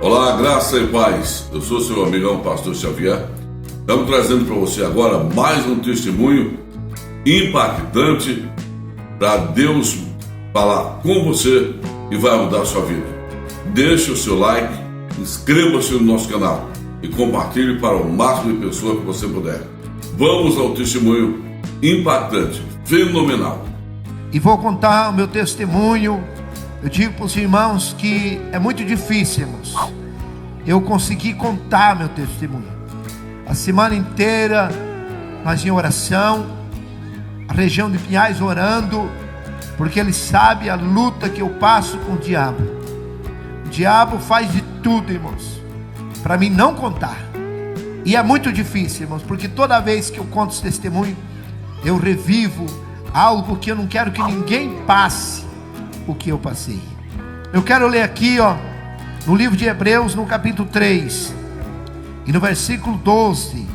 Olá, graça e paz. Eu sou seu amigão Pastor Xavier. Estamos trazendo para você agora mais um testemunho impactante para Deus falar com você e vai mudar a sua vida. Deixe o seu like, inscreva-se no nosso canal e compartilhe para o máximo de pessoas que você puder. Vamos ao testemunho impactante, fenomenal. E vou contar o meu testemunho. Eu digo para os irmãos que é muito difícil, irmãos, eu consegui contar meu testemunho. A semana inteira nós em oração, a região de Pinhais orando, porque ele sabe a luta que eu passo com o diabo. O diabo faz de tudo, irmãos, para mim não contar. E é muito difícil, irmãos, porque toda vez que eu conto esse testemunho, eu revivo algo que eu não quero que ninguém passe o que eu passei. Eu quero ler aqui, no livro de Hebreus, no capítulo 3 e no versículo 12.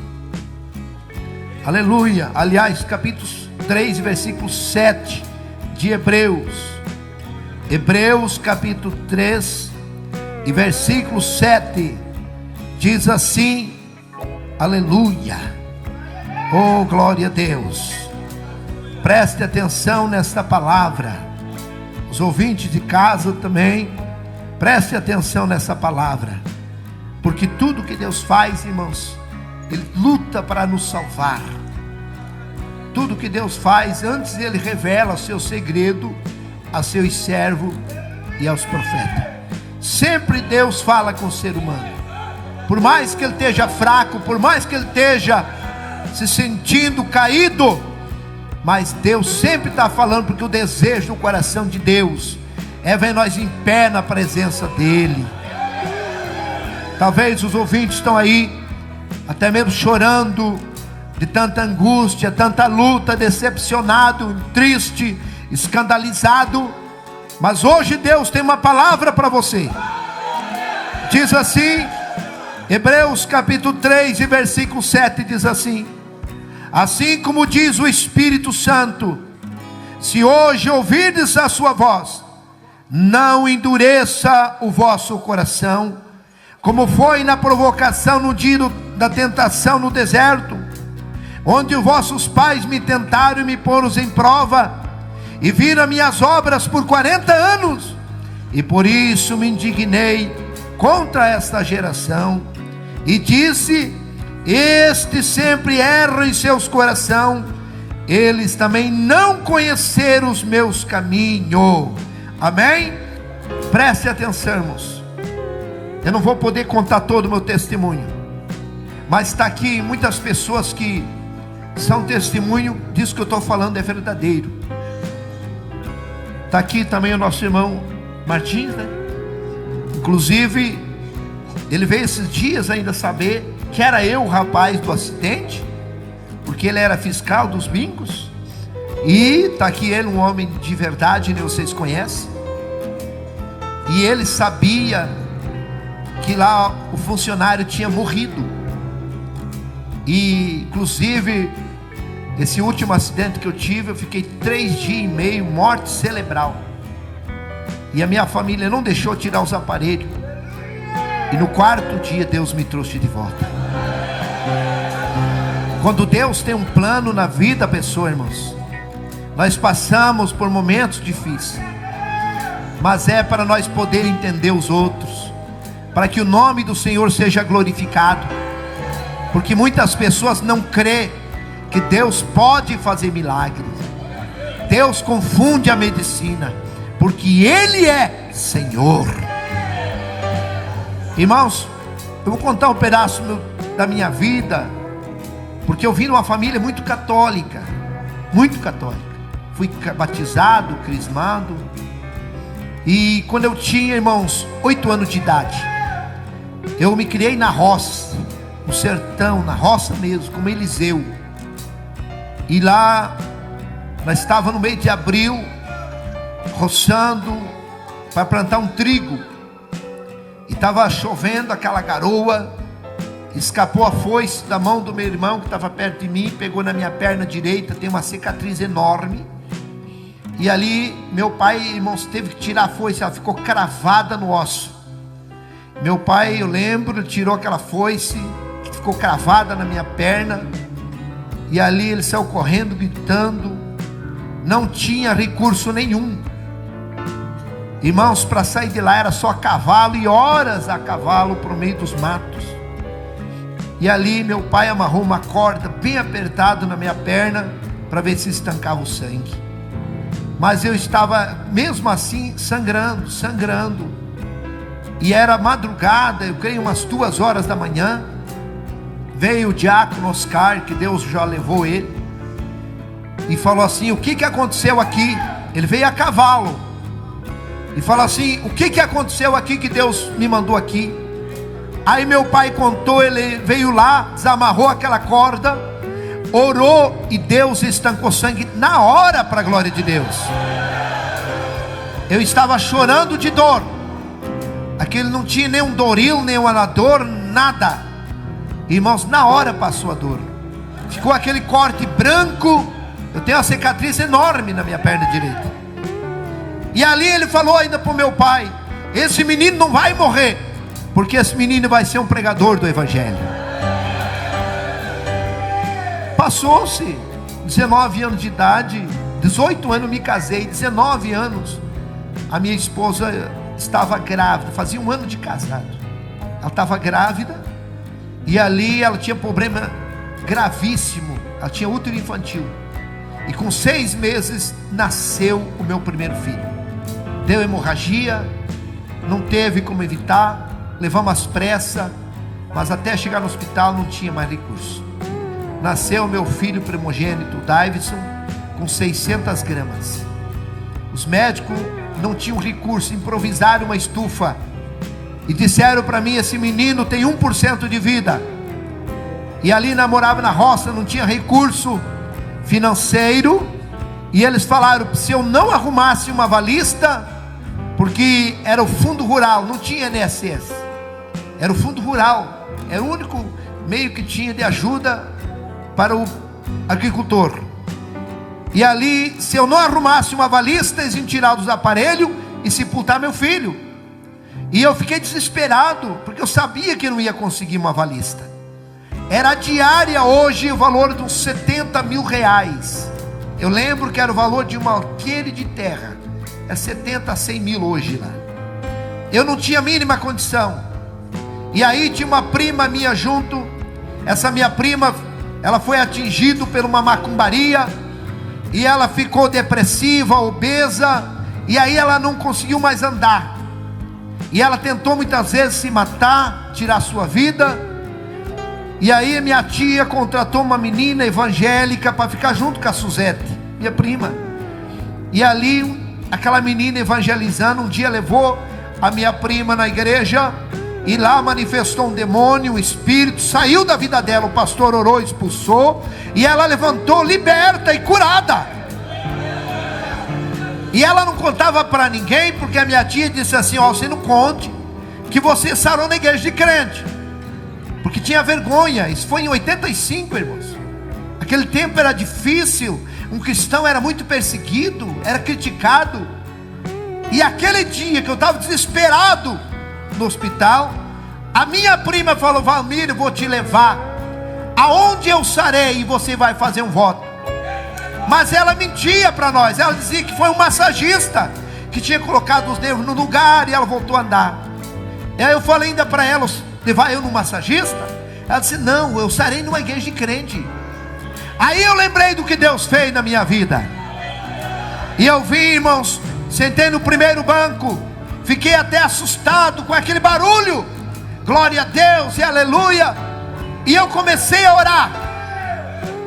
Aleluia. Aliás, capítulo 3 e versículo 7 de Hebreus. Hebreus capítulo 3 e versículo 7 diz assim: aleluia. Oh, glória a Deus. Preste atenção nesta palavra. Os ouvintes de casa também, preste atenção nessa palavra, porque tudo que Deus faz, irmãos, Ele luta para nos salvar. Tudo que Deus faz, antes Ele revela o seu segredo a seus servos e aos profetas. Sempre Deus fala com o ser humano, por mais que ele esteja fraco, por mais que ele esteja se sentindo caído, mas Deus sempre está falando, porque o desejo do coração de Deus é ver nós em pé na presença dEle. Talvez os ouvintes estão aí, até mesmo chorando, de tanta angústia, tanta luta, decepcionado, triste, escandalizado. Mas hoje Deus tem uma palavra para você. Diz assim, Hebreus capítulo 3 e versículo 7 diz assim: assim como diz o Espírito Santo, se hoje ouvirdes a sua voz, não endureça o vosso coração, como foi na provocação no dia da tentação no deserto, onde os vossos pais me tentaram e me poram em prova, e viram minhas obras por 40 anos, e por isso me indignei contra esta geração, e disse: estes sempre erram em seus corações, eles também não conheceram os meus caminhos. Amém? Preste atenção, irmãos. Eu não vou poder contar todo o meu testemunho, mas está aqui muitas pessoas que são testemunho disso que eu estou falando é verdadeiro. Está aqui também o nosso irmão Martins, né? Inclusive, ele veio esses dias ainda saber que era eu o rapaz do acidente, porque ele era fiscal dos bingos. E está aqui ele, um homem de verdade, né? Vocês conhecem. E ele sabia que lá o funcionário tinha morrido. E inclusive, esse último acidente que eu tive, eu fiquei 3 dias e meio morte cerebral. E a minha família não deixou tirar os aparelhos. E no 4º dia Deus me trouxe de volta. Quando Deus tem um plano na vida da pessoa, irmãos, nós passamos por momentos difíceis, mas é para nós poder entender os outros, para que o nome do Senhor seja glorificado, porque muitas pessoas não crêem que Deus pode fazer milagres. Deus confunde a medicina, porque Ele é Senhor. Irmãos, eu vou contar um pedaço da minha vida, porque eu vim de uma família muito católica. Fui batizado, crismado. E quando eu tinha, irmãos, 8 anos de idade, eu me criei na roça, no sertão, na roça mesmo, como Eliseu. E lá, nós estávamos no mês de abril, roçando, para plantar um trigo. E estava chovendo aquela garoa. Escapou a foice da mão do meu irmão que estava perto de mim, pegou na minha perna direita, tem uma cicatriz enorme. E ali meu pai, irmãos, teve que tirar a foice, ela ficou cravada no osso. Meu pai, eu lembro, tirou aquela foice que ficou cravada na minha perna, e ali ele saiu correndo, gritando. Não tinha recurso nenhum, irmãos, para sair de lá era só a cavalo, e horas a cavalo por meio dos matos. E ali meu pai amarrou uma corda bem apertada na minha perna, para ver se estancava o sangue. Mas eu estava mesmo assim sangrando, e era madrugada, eu creio umas 2 horas da manhã. Veio o diácono Oscar, que Deus já levou ele, e falou assim: o que aconteceu aqui? Ele veio a cavalo e falou assim: o que aconteceu aqui que Deus me mandou aqui? Aí meu pai contou, ele veio lá, desamarrou aquela corda, orou, e Deus estancou sangue na hora, para a glória de Deus. Eu estava chorando de dor, aquele não tinha nem um doril, nem um anador, nada. Irmãos, na hora passou a dor, ficou aquele corte branco. Eu tenho uma cicatriz enorme na minha perna direita. E ali ele falou ainda para o meu pai: esse menino não vai morrer, porque esse menino vai ser um pregador do Evangelho. Passou-se 19 anos de idade, 18 anos me casei, 19 anos a minha esposa estava grávida, fazia 1 ano de casado. Ela estava grávida, e ali ela tinha problema gravíssimo, ela tinha útero infantil, e com 6 meses nasceu o meu primeiro filho. Deu hemorragia, não teve como evitar, levamos às pressas, mas até chegar no hospital não tinha mais recurso. Nasceu o meu filho primogênito, Davidson, com 600 gramas. Os médicos não tinham recurso, improvisaram uma estufa e disseram para mim: esse menino tem 1% de vida. E ali morava na roça, não tinha recurso financeiro, e eles falaram: se eu não arrumasse uma avalista, porque era o fundo rural, não tinha INSS, era o fundo rural, era o único meio que tinha de ajuda para o agricultor. E ali, se eu não arrumasse uma avalista, eles iam tirar dos aparelhos e sepultar meu filho. E eu fiquei desesperado, porque eu sabia que eu não ia conseguir uma avalista. Era diária hoje o valor de uns 70 mil reais. Eu lembro que era o valor de um alqueire de terra, é 70 a 100 mil hoje lá. Eu não tinha a mínima condição. E aí tinha uma prima minha junto. Essa minha prima, ela foi atingida por uma macumbaria, e ela ficou depressiva, obesa, e aí ela não conseguiu mais andar, e ela tentou muitas vezes se matar, tirar sua vida. E aí minha tia contratou uma menina evangélica para ficar junto com a Suzete, minha prima. E ali aquela menina evangelizando, um dia levou a minha prima na igreja, e lá manifestou um demônio, um espírito, saiu da vida dela. O pastor orou, expulsou, e ela levantou liberta e curada. E ela não contava para ninguém, porque a minha tia disse assim: ó, você não conte que você sarou na igreja de crente, porque tinha vergonha. Isso foi em 85, irmãos. Aquele tempo era difícil, um cristão era muito perseguido, era criticado. E aquele dia que eu estava desesperado no hospital, a minha prima falou: Valmir, eu vou te levar aonde eu sarei, e você vai fazer um voto. Mas ela mentia para nós, ela dizia que foi um massagista que tinha colocado os nervos no lugar, e ela voltou a andar. E aí eu falei ainda para ela: levar eu no massagista? Ela disse: não, eu sarei numa igreja de crente. Aí eu lembrei do que Deus fez na minha vida, e eu vi, irmãos, sentei no primeiro banco, fiquei até assustado com aquele barulho, glória a Deus e aleluia. E eu comecei a orar,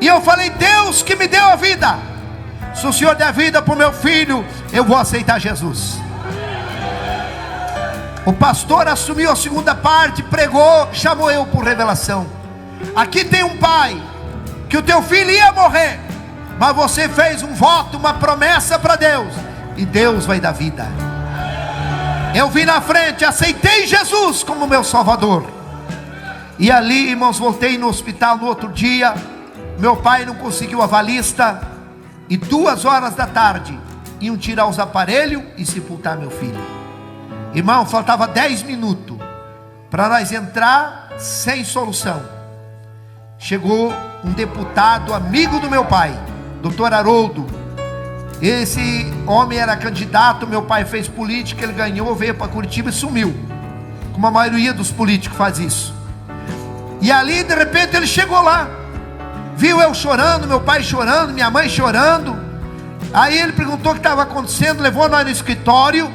e eu falei: Deus que me deu a vida, se o Senhor der a vida para o meu filho, eu vou aceitar Jesus. O pastor assumiu a segunda parte, pregou, chamou eu por revelação: aqui tem um pai, que o teu filho ia morrer, mas você fez um voto, uma promessa para Deus, e Deus vai dar vida. Eu vim na frente, aceitei Jesus como meu salvador. E ali, irmãos, voltei no hospital no outro dia. Meu pai não conseguiu avalista, e 2 horas da tarde iam tirar os aparelhos e sepultar meu filho. Irmão, faltava 10 minutos. para nós entrar sem solução. Chegou um deputado amigo do meu pai, Dr. Haroldo. Esse homem era candidato, meu pai fez política, ele ganhou, veio para Curitiba e sumiu, como a maioria dos políticos faz isso. E ali de repente ele chegou lá, viu eu chorando, meu pai chorando, minha mãe chorando. Aí ele perguntou o que estava acontecendo, levou nós no escritório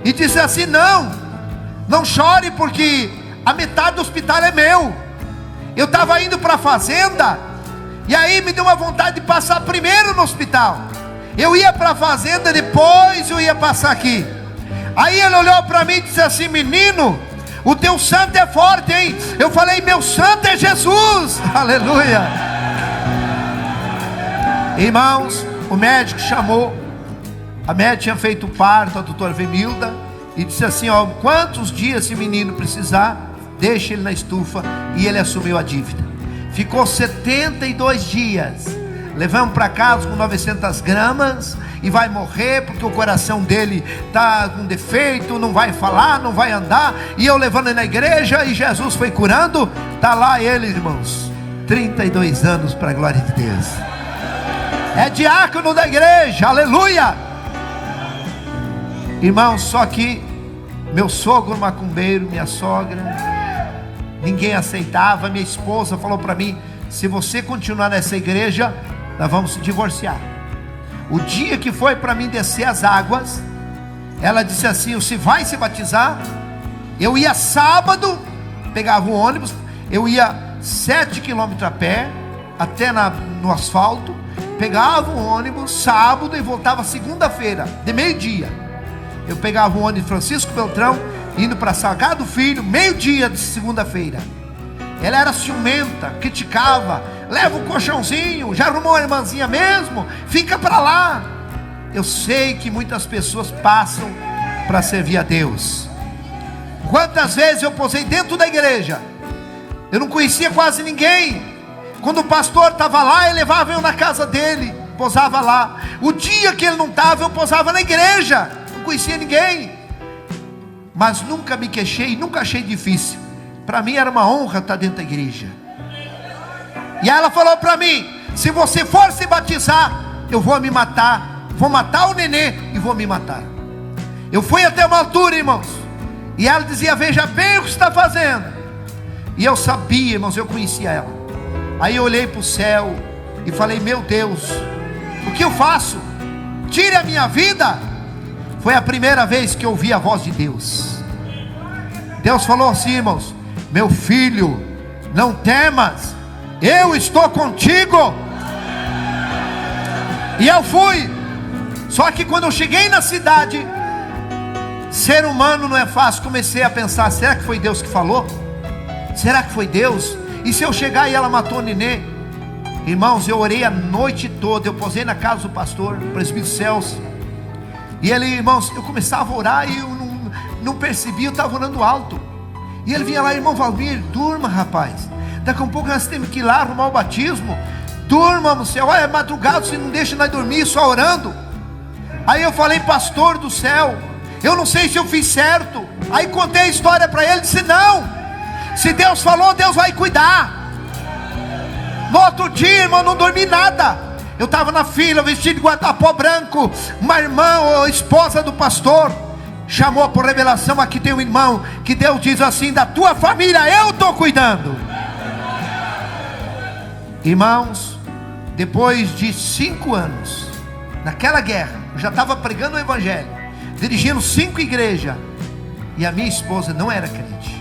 e disse assim: não chore, porque a metade do hospital é meu. Eu estava indo para a fazenda, e aí me deu uma vontade de passar primeiro no hospital. Eu ia para a fazenda, depois eu ia passar aqui. Aí ele olhou para mim e disse assim: menino, o teu santo é forte, hein? Eu falei: meu santo é Jesus. Aleluia. Irmãos, o médico chamou, a médica tinha feito o parto, a doutora Vemilda, e disse assim: ó, quantos dias esse menino precisar, deixa ele na estufa. E ele assumiu a dívida. Ficou 72 dias. Levamos para casa com 900 gramas e vai morrer porque o coração dele está com defeito, não vai falar, não vai andar. E eu levando ele na igreja e Jesus foi curando. Está lá ele, irmãos, 32 anos para a glória de Deus. É diácono da igreja, aleluia. Irmãos, só que meu sogro macumbeiro, minha sogra, ninguém aceitava. Minha esposa falou para mim: se você continuar nessa igreja, nós vamos se divorciar. O dia que foi para mim descer as águas, ela disse assim: você vai se batizar? Eu ia sábado, pegava o ônibus, eu ia 7 quilômetros a pé, até no asfalto, pegava o ônibus sábado e voltava segunda-feira, de meio-dia. Eu pegava o ônibus Francisco Beltrão, indo para Salgado Filho, meio-dia de segunda-feira. Ela era ciumenta, criticava: leva o colchãozinho, já arrumou a irmãzinha mesmo, fica para lá. Eu sei que muitas pessoas passam para servir a Deus. Quantas vezes eu posei dentro da igreja, eu não conhecia quase ninguém. Quando o pastor estava lá, ele levava eu na casa dele, posava lá. O dia que ele não estava, eu posava na igreja, não conhecia ninguém, mas nunca me queixei, nunca achei difícil. Para mim era uma honra estar dentro da igreja. E ela falou para mim: se você for se batizar, eu vou me matar, vou matar o nenê e vou me matar. Eu fui até uma altura, irmãos, e ela dizia: veja bem o que está fazendo. E eu sabia, irmãos, eu conhecia ela. Aí eu olhei para o céu e falei: meu Deus, o que eu faço? Tire a minha vida. Foi a primeira vez que eu ouvi a voz de Deus. Deus falou assim, irmãos: meu filho, não temas, eu estou contigo. E eu fui. Só que quando eu cheguei na cidade, ser humano não é fácil. Comecei a pensar: será que foi Deus que falou? Será que foi Deus? E se eu chegar e ela matou o nenê? Irmãos, eu orei a noite toda. Eu posei na casa do pastor, o presbítero Celso. E ele, irmãos, eu começava a orar e eu não percebi, eu estava orando alto. E ele vinha lá: irmão Valmir, durma, rapaz, daqui a um pouco nós temos que ir lá arrumar o batismo. Durma no céu, é madrugada, você não deixa nós dormir só orando. Aí eu falei: pastor do céu, eu não sei se eu fiz certo. Aí contei a história para ele, disse: não, se Deus falou, Deus vai cuidar. No outro dia, irmão, não dormi nada. Eu estava na fila, vestido de guardapó branco. Uma irmã, ou esposa do pastor, chamou por revelação: aqui tem um irmão que Deus diz assim: da tua família eu estou cuidando. Irmãos, depois de 5 anos naquela guerra, eu já estava pregando o evangelho, dirigindo 5 igrejas, e a minha esposa não era crente.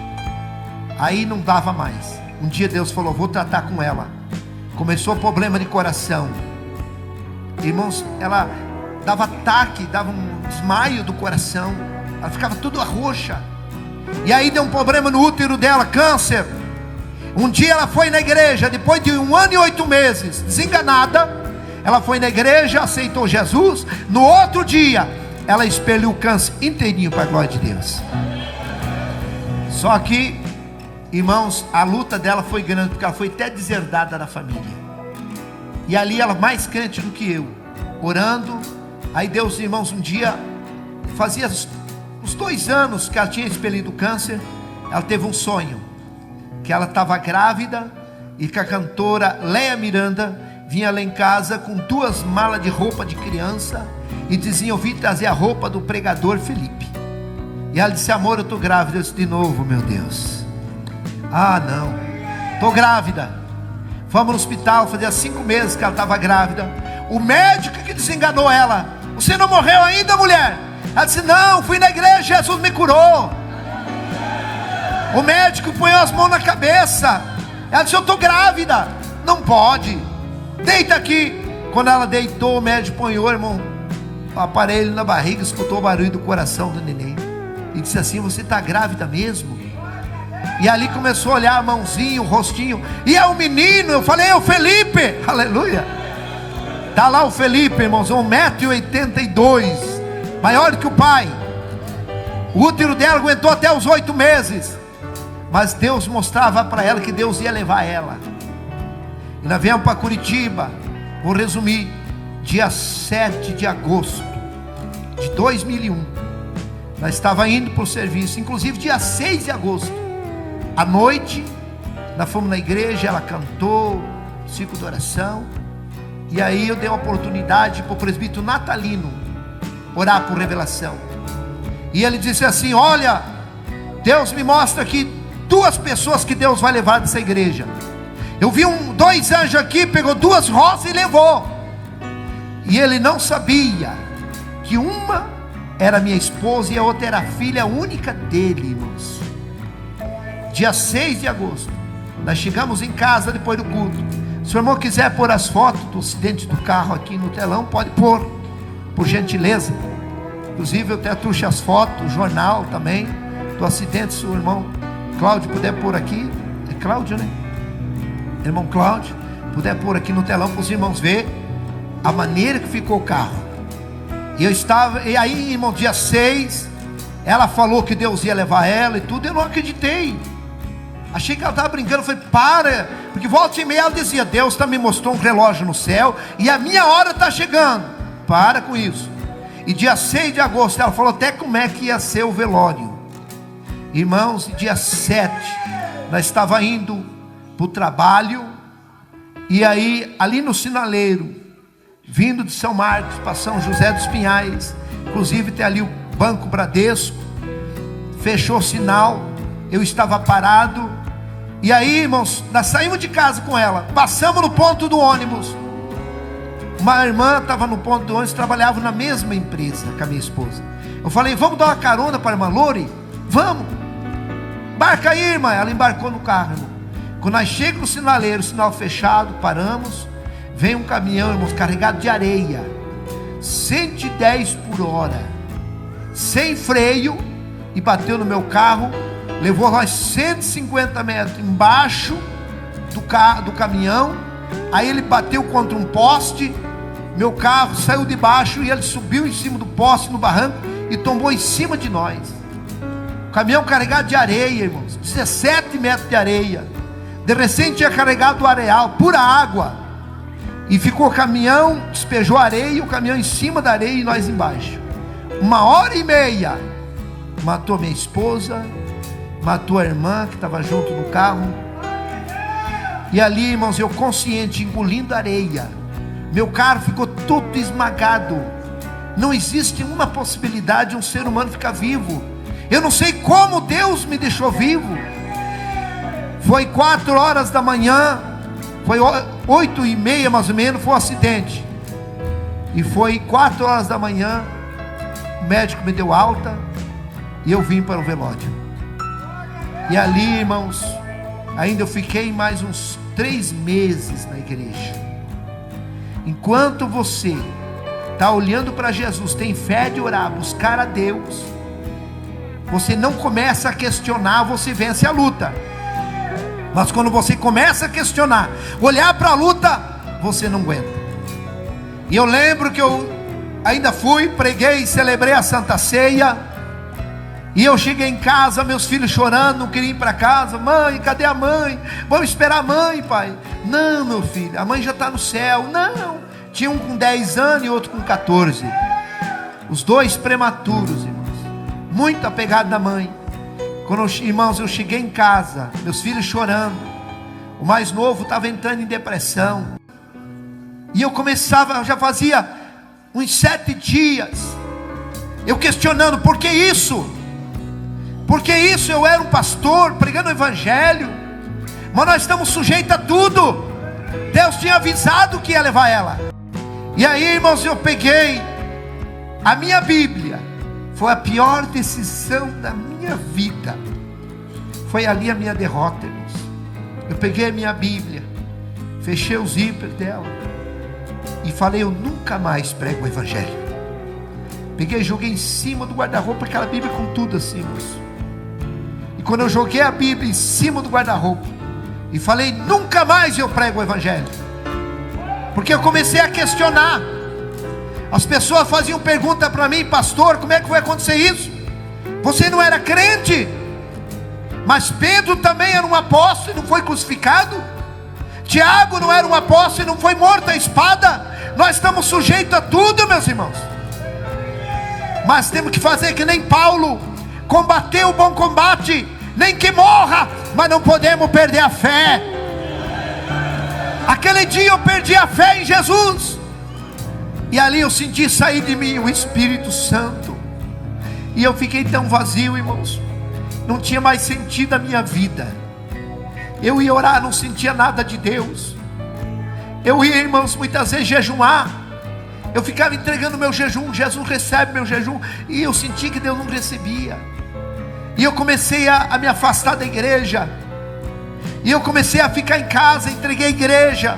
Aí não dava mais. Um dia Deus falou: vou tratar com ela. Começou problema de coração. Irmãos, ela dava ataque, dava um desmaio do coração, ela ficava toda roxa. E aí deu um problema no útero dela, câncer. Um dia ela foi na igreja, depois de 1 ano e 8 meses, desenganada, ela foi na igreja, aceitou Jesus. No outro dia, ela expeliu o câncer inteirinho para a glória de Deus. Só que, irmãos, a luta dela foi grande, porque ela foi até deserdada da família. E ali ela mais crente do que eu, orando. Aí Deus, irmãos, um dia, fazia uns 2 anos que ela tinha expelido o câncer. ela teve um sonho, que ela estava grávida e que a cantora Léa Miranda vinha lá em casa com 2 malas de roupa de criança e dizia: eu vim trazer a roupa do pregador Felipe. E ela disse: amor, eu estou grávida. Eu disse: de novo, meu Deus. Ah, não, estou grávida. Fomos no hospital, fazia 5 meses que ela estava grávida. O médico que desenganou ela: você não morreu ainda, mulher? Ela disse: não, fui na igreja, Jesus me curou. O médico põe as mãos na cabeça. Ela disse: eu estou grávida. Não pode, deita aqui. Quando ela deitou, o médico ponhou, irmão, o aparelho na barriga, escutou o barulho do coração do neném e disse assim: você está grávida mesmo? E ali começou a olhar a mãozinha, o rostinho, e é o menino. Eu falei: é o Felipe, aleluia. Está lá o Felipe, irmãos, 1,82 m, maior que o pai. O útero dela aguentou até os 8 meses, mas Deus mostrava para ela que Deus ia levar ela. E nós viemos para Curitiba, vou resumir, dia 7 de agosto de 2001, nós estávamos indo para o serviço, inclusive dia 6 de agosto, à noite, nós fomos na igreja, ela cantou, ciclo de oração, e aí eu dei uma oportunidade para o presbítero Natalino orar por revelação, e ele disse assim: olha, Deus me mostra aqui 2 pessoas que Deus vai levar dessa igreja. Eu vi 2 anjos aqui, pegou 2 rosas e levou. E ele não sabia que uma era minha esposa e a outra era a filha única dele, irmãos. Dia 6 de agosto, nós chegamos em casa depois do culto. Se o irmão quiser pôr as fotos do acidente do carro aqui no telão, pode pôr, por gentileza. Inclusive eu até trouxe as fotos, o jornal também do acidente. Se o irmão Cláudio puder pôr aqui, é Cláudio, né? Irmão Cláudio, puder pôr aqui no telão para os irmãos ver a maneira que ficou o carro. E eu estava, e aí, irmão, dia 6, ela falou que Deus ia levar ela e tudo. Eu não acreditei, achei que ela estava brincando. Eu falei: para, porque volta e meia ela dizia: Deus me mostrou um relógio no céu e a minha hora está chegando, para com isso. E dia 6 de agosto ela falou até como é que ia ser o velório. Irmãos, dia 7 nós estava indo para o trabalho, e aí ali no sinaleiro, vindo de São Marcos para São José dos Pinhais, inclusive tem ali o Banco Bradesco, fechou o sinal, eu estava parado, e aí, irmãos, nós saímos de casa com ela, passamos no ponto do ônibus. Uma irmã estava no ponto do ônibus, trabalhava na mesma empresa com a minha esposa. Eu falei: vamos dar uma carona para a irmã Lore? Vamos, embarca aí, irmã. Ela embarcou no carro, irmão. Quando nós chegamos no sinaleiro, sinal fechado, paramos, vem um caminhão, irmãos, carregado de areia, 110 por hora, sem freio, e bateu no meu carro, levou nós 150 metros embaixo do caminhão. Aí ele bateu contra um poste, meu carro saiu de baixo e ele subiu em cima do poste no barranco e tombou em cima de nós. O caminhão carregado de areia, irmãos, 17 metros de areia. De recente tinha carregado o areal, pura água, e ficou o caminhão, despejou areia, o caminhão em cima da areia e nós embaixo. 1h30, matou minha esposa, matou a irmã que estava junto no carro. E ali, irmãos, eu consciente, engolindo areia, meu carro ficou todo esmagado. Não existe uma possibilidade de um ser humano ficar vivo. Eu não sei como Deus me deixou vivo. Foi 4 horas da manhã, foi 8h30 mais ou menos, foi um acidente. E foi 4 horas da manhã, o médico me deu alta e eu vim para o velório. E ali, irmãos, ainda eu fiquei mais uns 3 meses na igreja. Enquanto você está olhando para Jesus, tem fé de orar, buscar a Deus, você não começa a questionar, você vence a luta. Mas quando você começa a questionar, olhar para a luta, você não aguenta. E eu lembro que eu ainda fui, preguei, celebrei a Santa Ceia. E eu cheguei em casa, meus filhos chorando, não queriam ir para casa. Mãe, cadê a mãe? Vamos esperar a mãe, pai. Não, meu filho, a mãe já está no céu. Não, tinha um com 10 anos e outro com 14. Os 2 prematuros, irmãos, muito apegados da mãe. Irmãos, eu cheguei em casa, meus filhos chorando, o mais novo estava entrando em depressão, e eu já fazia uns 7 dias, eu questionando, por que isso? Por que isso? Eu era um pastor, pregando o evangelho, mas nós estamos sujeitos a tudo. Deus tinha avisado que ia levar ela. E aí, irmãos, eu peguei a minha Bíblia. Foi a pior decisão da minha vida. Foi ali a minha derrota, irmãos. Eu peguei a minha Bíblia, fechei o zíper dela e falei, eu nunca mais prego o evangelho. Peguei e joguei em cima do guarda-roupa, aquela Bíblia com tudo assim, irmãos. E quando eu joguei a Bíblia em cima do guarda-roupa e falei, nunca mais eu prego o evangelho, porque eu comecei a questionar. As pessoas faziam pergunta para mim, pastor, como é que vai acontecer isso? Você não era crente? Mas Pedro também era um apóstolo e não foi crucificado? Tiago não era um apóstolo e não foi morto à espada? Nós estamos sujeitos a tudo, meus irmãos. Mas temos que fazer que nem Paulo, combater o bom combate, nem que morra, mas não podemos perder a fé. Aquele dia eu perdi a fé em Jesus, e ali eu senti sair de mim o Espírito Santo, e eu fiquei tão vazio, irmãos, não tinha mais sentido a minha vida. Eu ia orar, não sentia nada de Deus. Eu ia, irmãos, muitas vezes jejuar, eu ficava entregando meu jejum, Jesus recebe meu jejum, e eu senti que Deus não recebia. E eu comecei a me afastar da igreja, e eu comecei a ficar em casa, entreguei a igreja,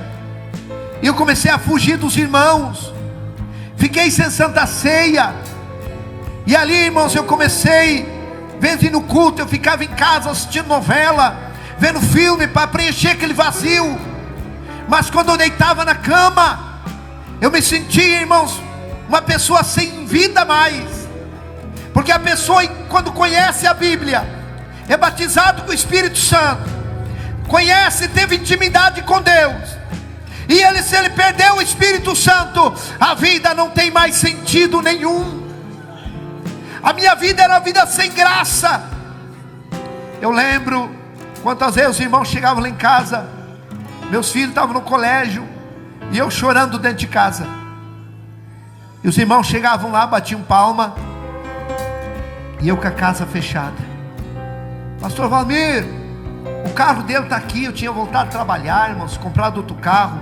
e eu comecei a fugir dos irmãos, fiquei sem santa ceia. E ali, irmãos, eu comecei, vendo no culto, eu ficava em casa assistindo novela, vendo filme para preencher aquele vazio. Mas quando eu deitava na cama, eu me sentia, irmãos, uma pessoa sem vida mais. Porque a pessoa, quando conhece a Bíblia, é batizado com o Espírito Santo, conhece, teve intimidade com Deus, e se ele perdeu o Espírito Santo, a vida não tem mais sentido nenhum. A minha vida era uma vida sem graça. Eu lembro quantas vezes os irmãos chegavam lá em casa, meus filhos estavam no colégio, e eu chorando dentro de casa, e os irmãos chegavam lá, batiam palma, e eu com a casa fechada. Pastor Valmir, o carro dele está aqui. Eu tinha voltado a trabalhar, irmãos, comprado outro carro.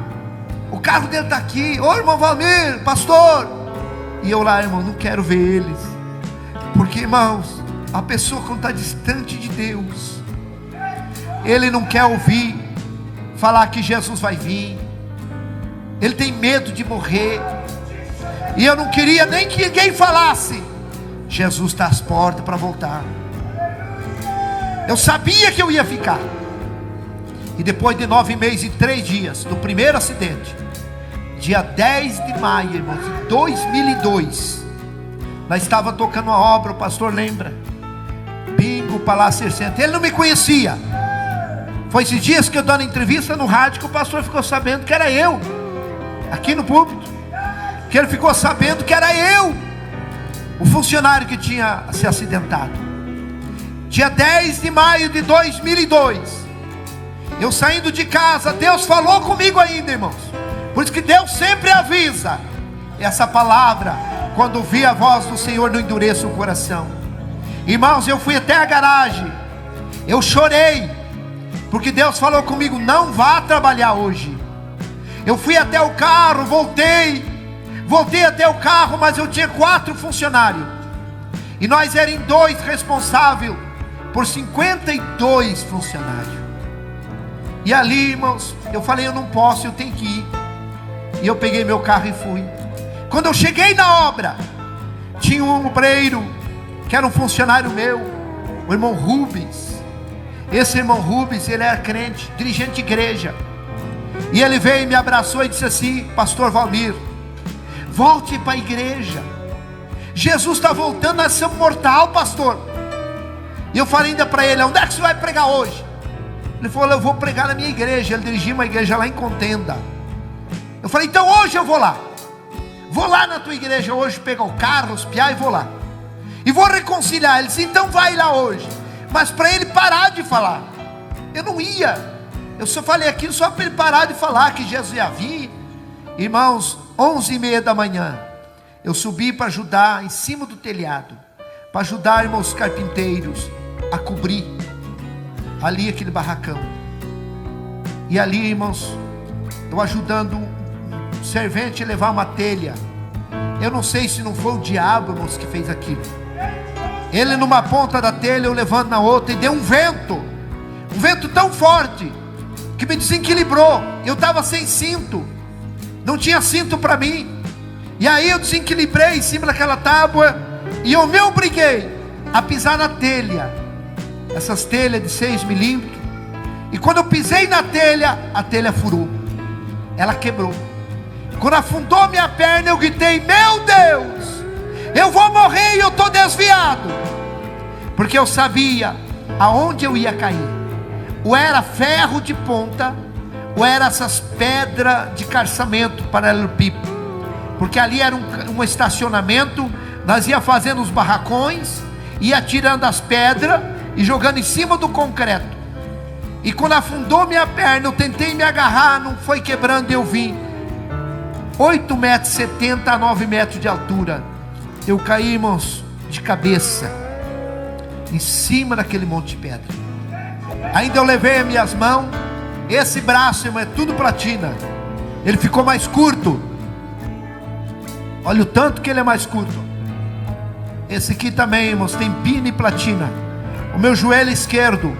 O carro dele está aqui. Ô irmão Valmir, pastor. E eu lá, irmão, não quero ver eles. Porque, irmãos, a pessoa quando está distante de Deus, ele não quer ouvir falar que Jesus vai vir. Ele tem medo de morrer. E eu não queria nem que ninguém falasse, Jesus está às portas para voltar. Eu sabia que eu ia ficar. E depois de 9 meses e 3 dias do primeiro acidente, dia 10 de maio, irmãos, de 2002, nós estávamos tocando uma obra, o pastor lembra, Bingo, Palácio 60. Ele não me conhecia. Foi esses dias que eu dando entrevista no rádio que o pastor ficou sabendo que era eu, aqui no púlpito, que ele ficou sabendo que era eu, o funcionário que tinha se acidentado. Dia 10 de maio de 2002, eu saindo de casa, Deus falou comigo ainda, irmãos. Por isso que Deus sempre avisa. Essa palavra, quando vi a voz do Senhor, não endureça o coração. Irmãos, eu fui até a garagem, eu chorei, porque Deus falou comigo, não vá trabalhar hoje. Eu fui até o carro, voltei até o carro, mas eu tinha 4 funcionários, e nós éramos 2 responsáveis por 52 funcionários. E ali, irmãos, eu falei, eu não posso, eu tenho que ir. E eu peguei meu carro e fui. Quando eu cheguei na obra, tinha um obreiro, que era um funcionário meu, o irmão Rubens. Esse irmão Rubens, ele era crente, dirigente de igreja. E ele veio e me abraçou e disse assim, pastor Valmir, volte para a igreja. Jesus está voltando, nós somos mortal, pastor. E eu falei ainda para ele, onde é que você vai pregar hoje? Ele falou, eu vou pregar na minha igreja. Ele dirigia uma igreja lá em Contenda. Eu falei, então hoje eu vou lá. Vou lá na tua igreja hoje, pegar o carro, os piá e vou lá. E vou reconciliar. Ele disse, então vai lá hoje. mas para ele parar de falar. Eu não ia, eu só falei aquilo só para ele parar de falar que Jesus ia vir. Irmãos, 11h30 da manhã, eu subi para ajudar em cima do telhado, para ajudar, irmãos, carpinteiros a cobrir ali aquele barracão. E ali, irmãos, eu ajudando um servente a levar uma telha. Eu não sei se não foi o diabo, irmãos, que fez aquilo. Ele numa ponta da telha, eu levando na outra, e deu um vento tão forte, que me desequilibrou. Eu estava sem cinto, não tinha cinto para mim, e aí eu desequilibrei em cima daquela tábua, e eu me obriguei a pisar na telha, essas telhas de 6 milímetros, e quando eu pisei na telha, a telha furou, ela quebrou. Quando afundou minha perna, eu gritei: meu Deus, eu vou morrer e eu estou desviado, porque eu sabia aonde eu ia cair. Ou era ferro de ponta, ou era essas pedras de calçamento paralelepípedo, porque ali era um estacionamento. Nós ia fazendo os barracões, ia tirando as pedras e jogando em cima do concreto. E quando afundou minha perna, eu tentei me agarrar, não foi quebrando, eu vim 8,70 metros a 9 metros de altura. Eu caí, irmãos, de cabeça em cima daquele monte de pedra. Ainda eu levei as minhas mãos. Esse braço, irmão, é tudo platina. Ele ficou mais curto. Olha o tanto que ele é mais curto. Esse aqui também, irmãos, tem pino e platina. O meu joelho esquerdo,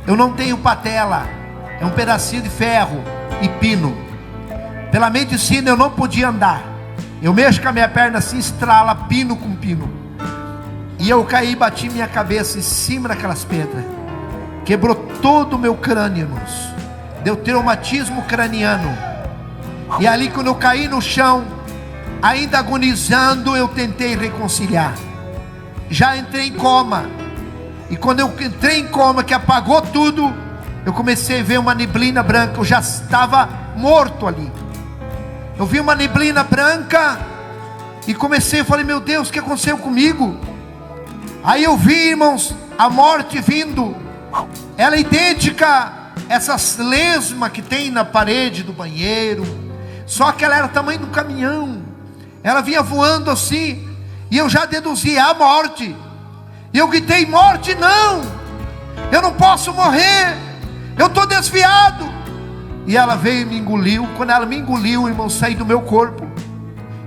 eu não tenho patela, é um pedacinho de ferro e pino. Pela medicina eu não podia andar. Eu mexo com a minha perna assim, estrala pino com pino. E eu caí e bati minha cabeça em cima daquelas pedras. Quebrou todo o meu crânio, irmãos. Deu traumatismo craniano. E ali quando eu caí no chão, ainda agonizando, eu tentei reconciliar. Já entrei em coma. E quando eu entrei em coma, que apagou tudo, eu comecei a ver uma neblina branca. Eu já estava morto ali. Eu vi uma neblina branca e comecei, eu falei: meu Deus, o que aconteceu comigo? Aí eu vi, irmãos, a morte vindo. Ela é idêntica a essas lesmas que tem na parede do banheiro, só que ela era do tamanho do caminhão. Ela vinha voando assim, e eu já deduzi a morte. E eu gritei: morte não, eu não posso morrer, eu estou desviado. E ela veio e me engoliu. Quando ela me engoliu, irmão, eu saí do meu corpo.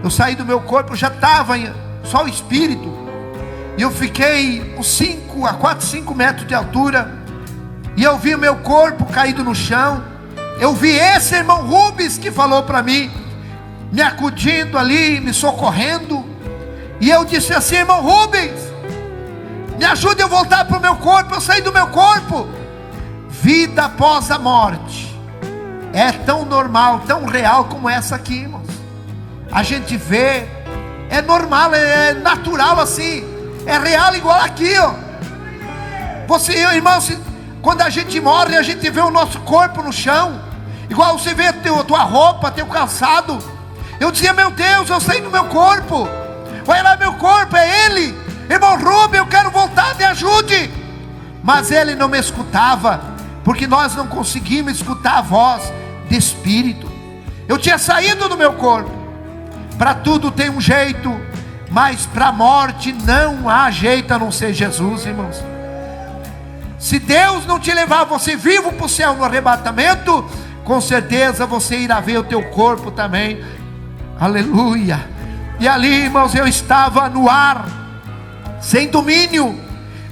Eu saí do meu corpo, eu já estava só o espírito. E eu fiquei uns 4, 5 metros de altura. E eu vi o meu corpo caído no chão. Eu vi esse irmão Rubens que falou para mim, me acudindo ali, me socorrendo. E eu disse assim: irmão Rubens, me ajude a voltar para o meu corpo. Eu saí do meu corpo. Vida após a morte é tão normal, tão real como essa aqui, irmãos. A gente vê, é normal, é natural assim, é real igual aqui, ó. Você, irmãos, quando a gente morre, a gente vê o nosso corpo no chão, igual você vê a tua roupa, teu calçado. Eu dizia: meu Deus, eu saí do meu corpo. Olha lá meu corpo, é ele. Irmão Rubem, eu quero voltar, me ajude. Mas ele não me escutava, porque nós não conseguimos escutar a voz de espírito. Eu tinha saído do meu corpo. Para tudo tem um jeito, mas para a morte não há jeito a não ser Jesus, irmãos. Se Deus não te levar você vivo para o céu no arrebatamento, com certeza você irá ver o teu corpo também. Aleluia. E ali, irmãos, eu estava no ar, sem domínio,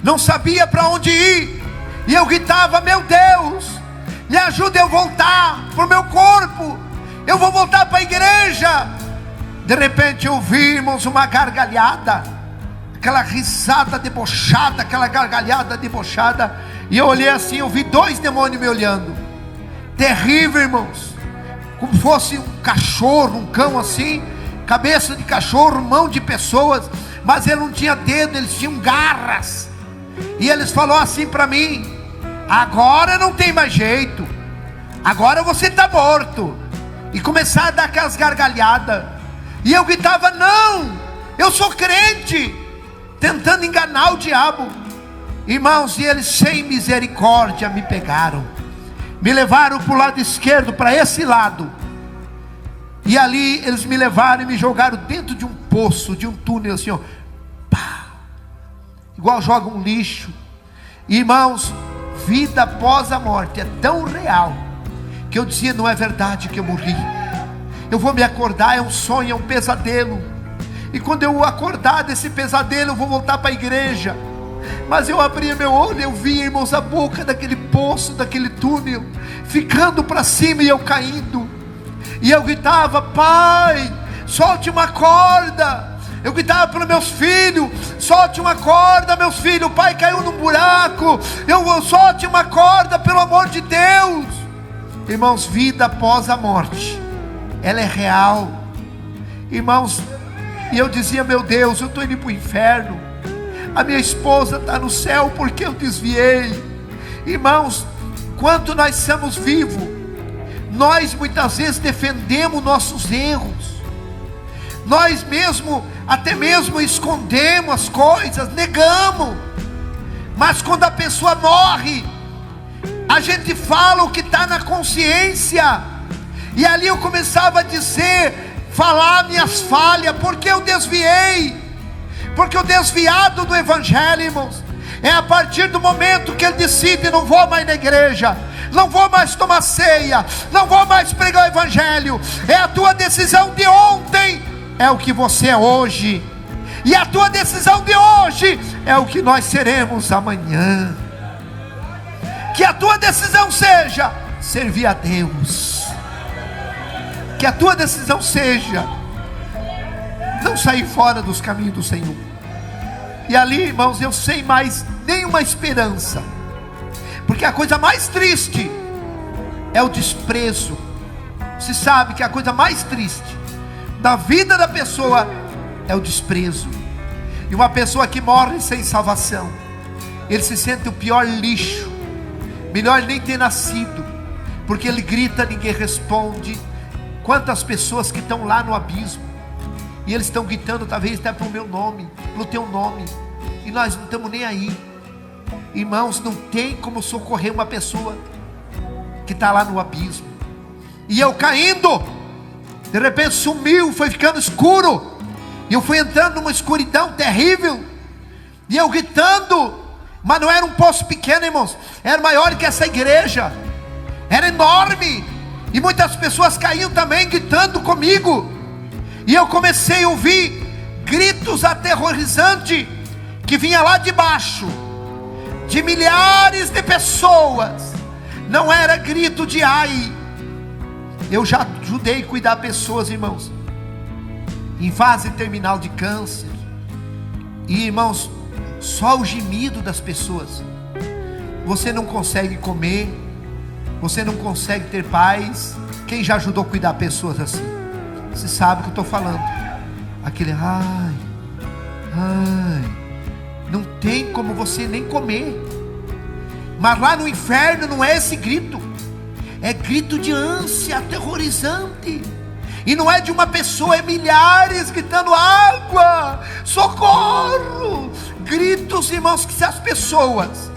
não sabia para onde ir. E eu gritava: meu Deus, me ajuda eu voltar para o meu corpo. Eu vou voltar para a igreja. De repente eu vi, irmãos, uma gargalhada, aquela risada debochada, aquela gargalhada debochada. E eu olhei assim, eu vi 2 demônios me olhando. Terrível, irmãos. Como fosse um cachorro, um cão assim, cabeça de cachorro, mão de pessoas, mas ele não tinha dedo, eles tinham garras. E eles falaram assim para mim: agora não tem mais jeito, agora você está morto. E começaram a dar aquelas gargalhadas. E eu gritava: não, eu sou crente, tentando enganar o diabo. Irmãos, e eles sem misericórdia me pegaram, me levaram para o lado esquerdo, para esse lado, e ali eles me levaram e me jogaram dentro de um poço, de um túnel assim, ó, pá, igual joga um lixo. Irmãos, vida após a morte é tão real, que eu dizia, não é verdade que eu morri, eu vou me acordar, é um sonho, é um pesadelo, e quando eu acordar desse pesadelo, eu vou voltar para a igreja. Mas eu abria meu olho, eu via, irmãos, a boca daquele poço, daquele túnel, ficando para cima e eu caindo. E eu gritava, pai, solte uma corda. Eu gritava para meus filhos, solte uma corda, meus filhos, o pai caiu num buraco. Solte uma corda, pelo amor de Deus. Irmãos, vida após a morte, ela é real. Irmãos, e eu dizia, meu Deus, eu estou indo para o inferno. A minha esposa está no céu porque eu desviei. Irmãos, quando nós somos vivos, nós muitas vezes defendemos nossos erros. Nós mesmo, até mesmo escondemos as coisas, negamos. Mas quando a pessoa morre, a gente fala o que está na consciência. E ali eu começava a dizer, falar minhas falhas, porque eu desviei. Porque o desviado do evangelho, irmãos, é a partir do momento que ele decide, não vou mais na igreja, não vou mais tomar ceia, não vou mais pregar o evangelho. É a tua decisão de ontem, é o que você é hoje, e a tua decisão de hoje é o que nós seremos amanhã. Que a tua decisão seja servir a Deus, que a tua decisão seja não sair fora dos caminhos do Senhor. E ali, irmãos, eu sem mais nenhuma esperança, porque a coisa mais triste é o desprezo. Se sabe que a coisa mais triste da vida da pessoa é o desprezo. E uma pessoa que morre sem salvação, ele se sente o pior lixo, melhor nem ter nascido, porque ele grita, ninguém responde. Quantas pessoas que estão lá no abismo, e eles estão gritando, talvez até para o meu nome, para o teu nome, e nós não estamos nem aí. Irmãos, não tem como socorrer uma pessoa que está lá no abismo. E eu caindo, de repente sumiu, foi ficando escuro, e eu fui entrando numa escuridão terrível, e eu gritando, mas não era um poço pequeno, irmãos, era maior que essa igreja, era enorme, e muitas pessoas caíam também gritando comigo. E eu comecei a ouvir gritos aterrorizantes, que vinha lá de baixo, de milhares de pessoas. Não era grito de ai. Eu já ajudei a cuidar pessoas, irmãos, em fase terminal de câncer. E irmãos, só o gemido das pessoas. Você não consegue comer, você não consegue ter paz. Quem já ajudou a cuidar pessoas assim? Você sabe o que eu estou falando. Aquele ai, não tem como você nem comer. Mas lá no inferno não é esse grito, é grito de ânsia aterrorizante. E não é de uma pessoa, é milhares gritando água, socorro. Gritos, irmãos, que se as pessoas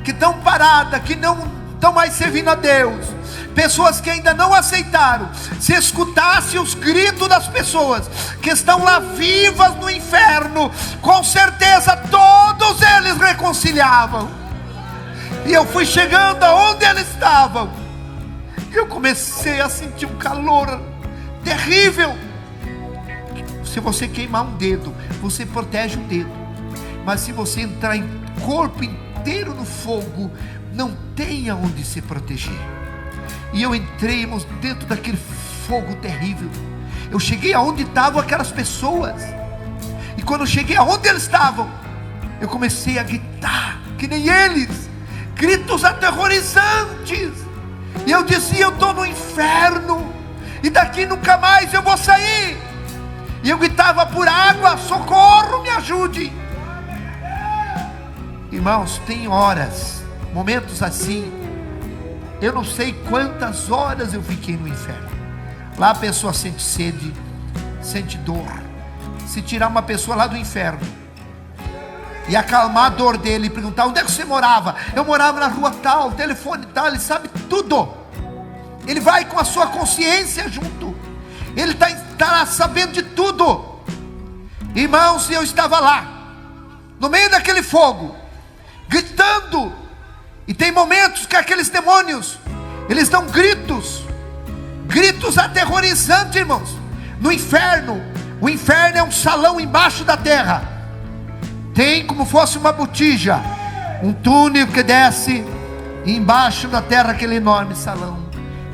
que estão paradas, que não estão mais servindo a Deus, pessoas que ainda não aceitaram, se escutasse os gritos das pessoas que estão lá vivas no inferno, com certeza todos eles reconciliavam. E eu fui chegando aonde eles estavam, e eu comecei a sentir um calor terrível. Se você queimar um dedo, você protege o dedo, mas se você entrar em corpo inteiro no fogo, não tem aonde se proteger. E eu entrei, irmãos, dentro daquele fogo terrível. Eu cheguei aonde estavam aquelas pessoas, e quando eu cheguei aonde eles estavam, eu comecei a gritar, que nem eles, gritos aterrorizantes. E eu dizia, eu estou no inferno, e daqui nunca mais eu vou sair. E eu gritava por água, socorro, me ajude. Irmãos, tem horas, momentos assim, eu não sei quantas horas eu fiquei no inferno. Lá a pessoa sente sede, sente dor. Se tirar uma pessoa lá do inferno, e acalmar a dor dele, e perguntar: onde é que você morava? Eu morava na rua tal, telefone tal. Ele sabe tudo. Ele vai com a sua consciência junto. Ele está sabendo de tudo. Irmãos, eu estava lá, no meio daquele fogo, gritando. E tem momentos que aqueles demônios, eles dão gritos aterrorizantes, irmãos. No inferno, o inferno é um salão embaixo da terra. Tem como fosse uma botija, um túnel que desce, e embaixo da terra aquele enorme salão.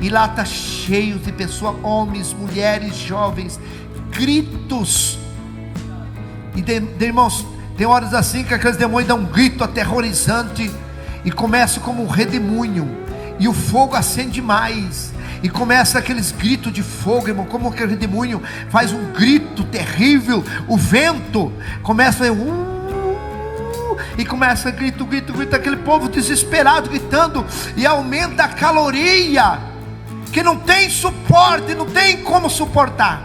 E lá está cheio de pessoas, homens, mulheres, jovens, gritos. E irmãos, tem horas assim que aqueles demônios dão um grito aterrorizante, e começa como um redemoinho, e o fogo acende mais, e começa aqueles gritos de fogo, irmão, como aquele redemoinho faz um grito terrível. O vento começa a e começa grito, aquele povo desesperado gritando, e aumenta a caloria, que não tem suporte, não tem como suportar,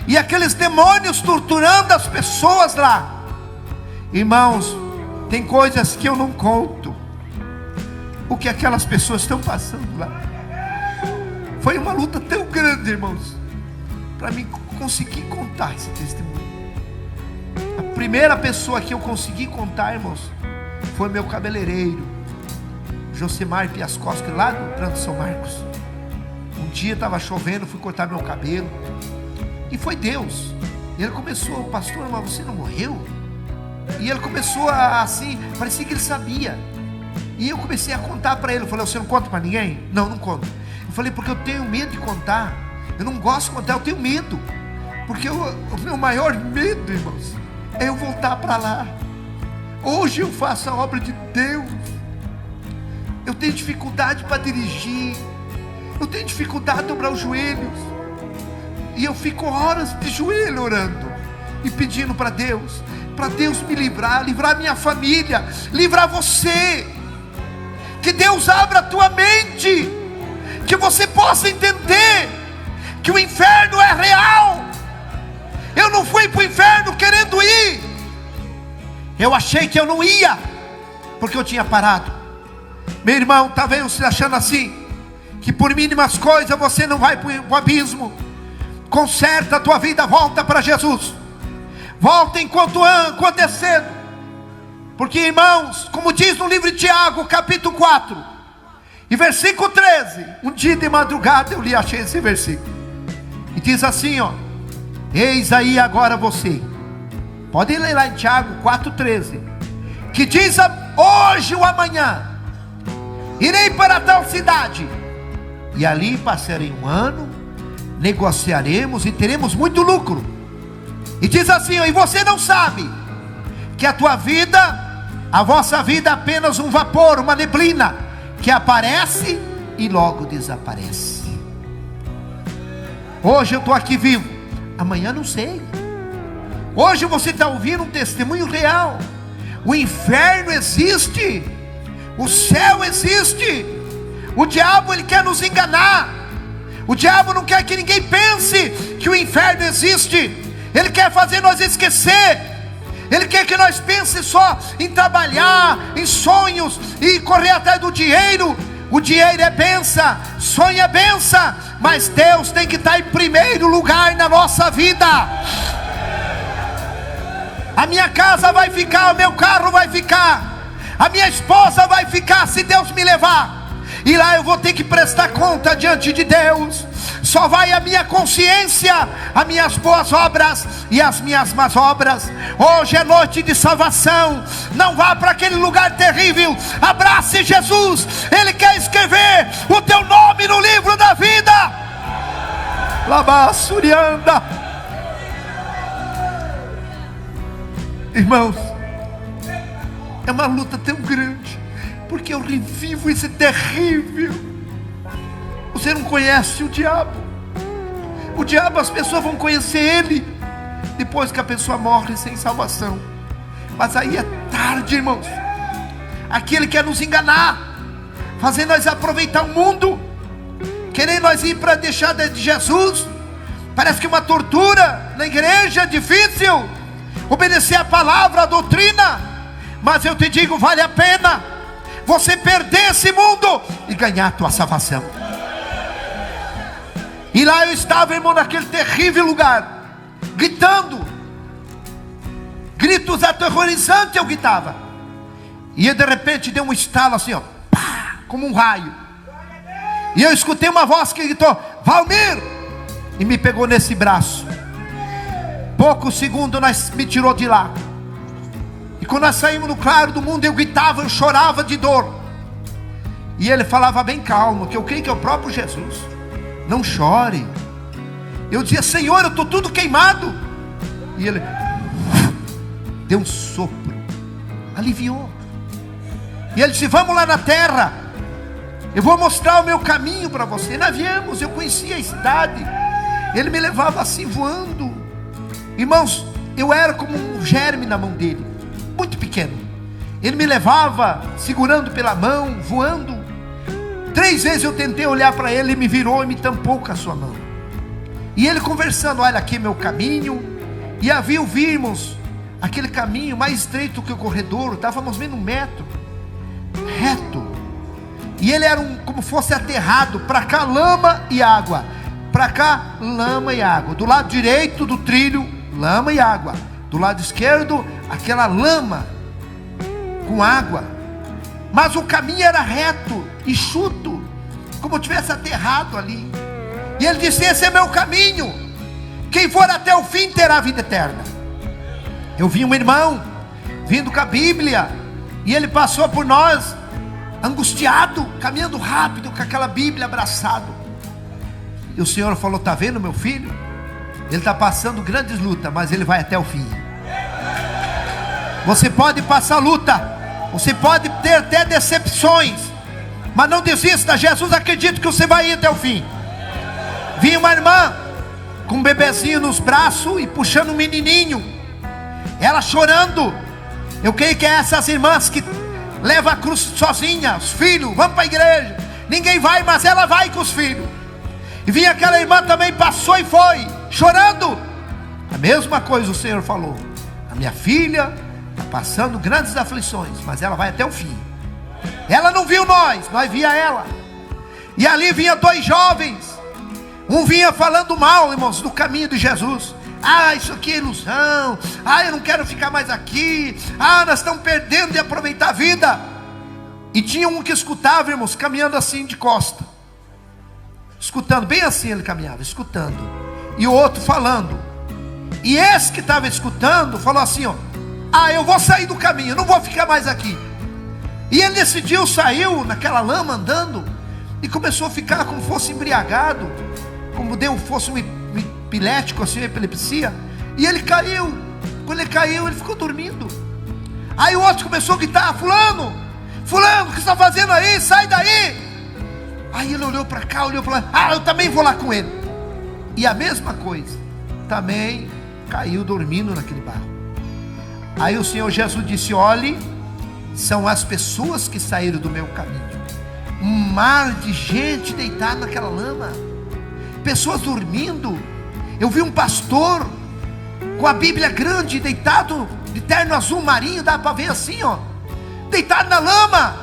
e aqueles demônios torturando as pessoas lá. Irmãos, tem coisas que eu não conto, o que aquelas pessoas estão passando lá. Foi uma luta tão grande, irmãos, para mim conseguir contar esse testemunho. A primeira pessoa que eu consegui contar, irmãos, foi meu cabeleireiro, Josemar Piascoski, lá do Trânsito São Marcos. Um dia estava chovendo, fui cortar meu cabelo, e foi Deus. E ele começou: pastor, mas você não morreu? E ele começou assim, parecia que ele sabia. E eu comecei a contar para ele. Eu falei: você não conta para ninguém? Não, não conto. Eu falei: porque eu tenho medo de contar. Eu não gosto de contar, eu tenho medo. Porque o meu maior medo, irmãos, é eu voltar para lá. Hoje eu faço a obra de Deus. Eu tenho dificuldade para dirigir. Eu tenho dificuldade de dobrar os joelhos. E eu fico horas de joelho orando e pedindo para Deus me livrar minha família, livrar você. Que Deus abra a tua mente, que você possa entender que o inferno é real. Eu não fui para o inferno querendo ir. Eu achei que eu não ia, porque eu tinha parado. Meu irmão, está vendo, se achando assim, que por mínimas coisas você não vai para o abismo. Conserta a tua vida, volta para Jesus. Volta enquanto é cedo. Porque, irmãos, como diz no livro de Tiago, capítulo 4 e versículo 13, um dia de madrugada eu achei esse versículo, e diz assim, ó: eis aí agora você, pode ler lá em Tiago 4,13, que diz: hoje ou amanhã irei para tal cidade, e ali passarei um ano, negociaremos e teremos muito lucro. E diz assim, ó: e você não sabe que a vossa vida é apenas um vapor, uma neblina, que aparece e logo desaparece. Hoje eu estou aqui vivo, amanhã não sei. Hoje você está ouvindo um testemunho real. O inferno existe, o céu existe. O diabo, ele quer nos enganar. O diabo não quer que ninguém pense que o inferno existe. Ele quer fazer nós esquecer. Ele quer que nós pense só em trabalhar, em sonhos e correr atrás do dinheiro. O dinheiro é bênção, sonho é bênção, mas Deus tem que estar em primeiro lugar na nossa vida. A minha casa vai ficar, o meu carro vai ficar, a minha esposa vai ficar se Deus me levar. E lá eu vou ter que prestar conta diante de Deus. Só vai a minha consciência, as minhas boas obras e as minhas más obras. Hoje é noite de salvação. Não vá para aquele lugar terrível. Abrace Jesus. Ele quer escrever o teu nome no livro da vida. Labassurianda. Irmãos, é uma luta tão grande, porque eu revivo esse terrível. Você não conhece o diabo. O diabo, as pessoas vão conhecer ele depois que a pessoa morre sem salvação. Mas aí é tarde, irmãos. Aquele quer nos enganar, fazer nós aproveitar o mundo, querer nós ir para deixar de Jesus. Parece que uma tortura na igreja é difícil. Obedecer a palavra, a doutrina. Mas eu te digo, vale a pena você perder esse mundo e ganhar a tua salvação. E lá eu estava, irmão, naquele terrível lugar, gritando, gritos aterrorizantes eu gritava. E de repente deu um estalo assim, ó, pá, como um raio. E eu escutei uma voz que gritou: Valmir! E me pegou nesse braço. Poucos segundos me tirou de lá. E quando nós saímos no claro do mundo, eu gritava, eu chorava de dor. E ele falava bem calmo, que eu creio que é o próprio Jesus: não chore. Eu dizia: Senhor, eu estou tudo queimado. E ele deu um sopro, aliviou. E ele disse: vamos lá na terra, eu vou mostrar o meu caminho para você. Nós viemos, eu conhecia a cidade. Ele me levava assim voando. Irmãos, eu era como um germe na mão dele, muito pequeno. Ele me levava segurando pela mão, voando. 3 vezes eu tentei olhar para ele, ele me virou e me tampou com a sua mão. E ele conversando: olha, aqui é meu caminho. E havia vimos aquele caminho mais estreito que o corredor, estávamos vendo 1 metro, reto. E ele era como fosse aterrado, para cá lama e água, para cá lama e água. Do lado direito do trilho, lama e água. Do lado esquerdo, aquela lama com água. Mas o caminho era reto, enxuto, como tivesse aterrado ali. E ele disse: esse é meu caminho, quem for até o fim terá vida eterna. Eu vi um irmão vindo com a Bíblia, e ele passou por nós angustiado, caminhando rápido com aquela Bíblia abraçado. E o Senhor falou: está vendo meu filho? Ele está passando grandes lutas, mas ele vai até o fim. Você pode passar luta, você pode ter até decepções, mas não desista. Jesus acredita que você vai ir até o fim. Vi uma irmã com um bebezinho nos braços e puxando um menininho, ela chorando. Eu creio que é essas irmãs que levam a cruz sozinha, os filhos, vamos para a igreja, ninguém vai, mas ela vai com os filhos. E vinha aquela irmã também, passou e foi, chorando. A mesma coisa o Senhor falou: a minha filha está passando grandes aflições, mas ela vai até o fim. Ela não viu nós via ela. E ali vinha 2 jovens. Um vinha falando mal, irmãos, do caminho de Jesus. Ah, isso aqui é ilusão. Ah, eu não quero ficar mais aqui. Ah, nós estamos perdendo de aproveitar a vida. E tinha um que escutava, irmãos, caminhando assim de costa, escutando, bem assim ele caminhava, escutando. E o outro falando. E esse que estava escutando falou assim, ó: ah, eu vou sair do caminho, não vou ficar mais aqui. E ele decidiu, saiu naquela lama andando, e começou a ficar como fosse embriagado, como fosse um epilético, assim, epilepsia. E ele caiu. Quando ele caiu, ele ficou dormindo. Aí o outro começou a gritar: fulano, fulano, o que você está fazendo aí? Sai daí. Aí ele olhou para cá, olhou para lá: ah, eu também vou lá com ele. E a mesma coisa, também caiu dormindo naquele barro. Aí o Senhor Jesus disse: olhe, são as pessoas que saíram do meu caminho. Um mar de gente deitada naquela lama, pessoas dormindo. Eu vi um pastor com a Bíblia grande, deitado de terno azul marinho, dá para ver assim, ó, deitado na lama,